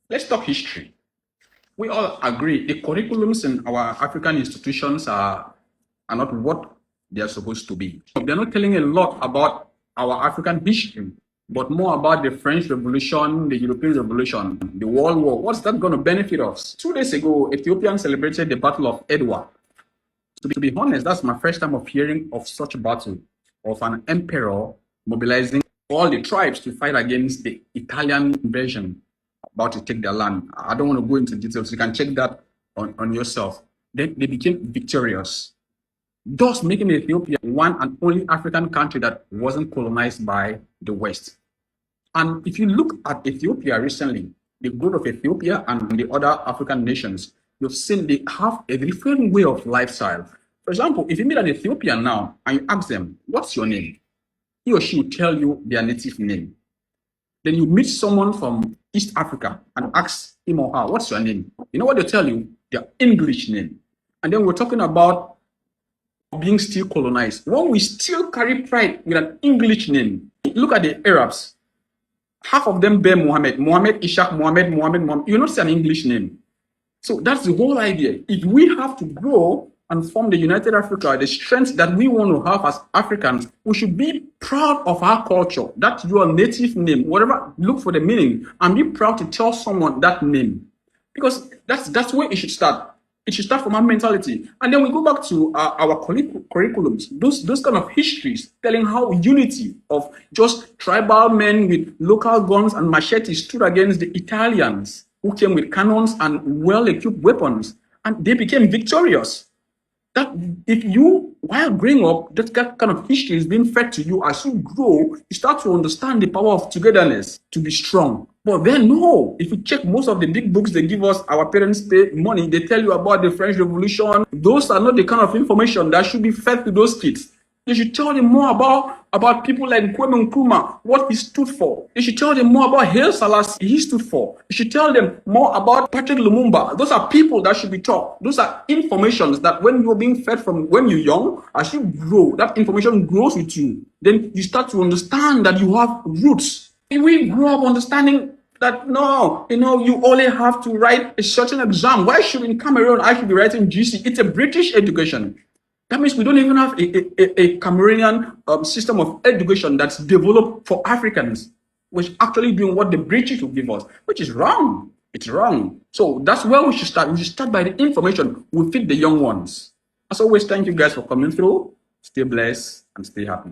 Let's talk history. We all agree the curriculums in our African institutions are not what they are supposed to be. They're not telling a lot about our African history, but more about the French Revolution, the European Revolution, the World War. What's that going to benefit us? 2 days ago, Ethiopians celebrated the Battle of Edwa. To be honest, that's my first time of hearing of such a battle, of an emperor mobilizing all the tribes to fight against the Italian invasion about to take their land. I don't want to go into details. You can check that on yourself. Then they became victorious, thus making Ethiopia one and only African country that wasn't colonized by the West. And if you look at Ethiopia recently, the growth of Ethiopia and the other African nations, you've seen they have a different way of lifestyle. For example, if you meet an Ethiopian now and you ask them, what's your name? He or she will tell you their native name. Then you meet someone from East Africa and ask him or her, what's your name? You know what they'll tell you? Their English name. And then we're talking about being still colonized. When we still carry pride with an English name, look at the Arabs. Half of them bear Mohammed, Ishaq, Mohammed. You not say an English name. So that's the whole idea. If we have to grow and form the United Africa, the strength that we want to have as Africans, we should be proud of our culture, that's your native name, whatever, look for the meaning, and be proud to tell someone that name. Because that's where it should start. It should start from our mentality. And then we go back to our curriculums, those kind of histories telling how unity of just tribal men with local guns and machetes stood against the Italians who came with cannons and well-equipped weapons, and they became victorious. That if you, while growing up, that kind of history is being fed to you as you grow, you start to understand the power of togetherness to be strong. But then no, if you check most of the big books they give us, our parents pay money, they tell you about the French Revolution. Those are not the kind of information that should be fed to those kids. You should tell them more about people like Kwame Nkrumah, what he stood for. You should tell them more about Haile Selassie, he stood for. You should tell them more about Patrick Lumumba. Those are people that should be taught. Those are informations that when you're being fed from when you're young, as you grow, that information grows with you. Then you start to understand that you have roots. If we grow up understanding that no, you only have to write a certain exam. Why should in Cameroon I should be writing GC? It's a British education. That means we don't even have a Cameroonian system of education that's developed for Africans, which is actually doing what the British will give us, which is wrong. It's wrong. So that's where we should start. We should start by the information we feed the young ones. As always, thank you guys for coming through. Stay blessed and stay happy.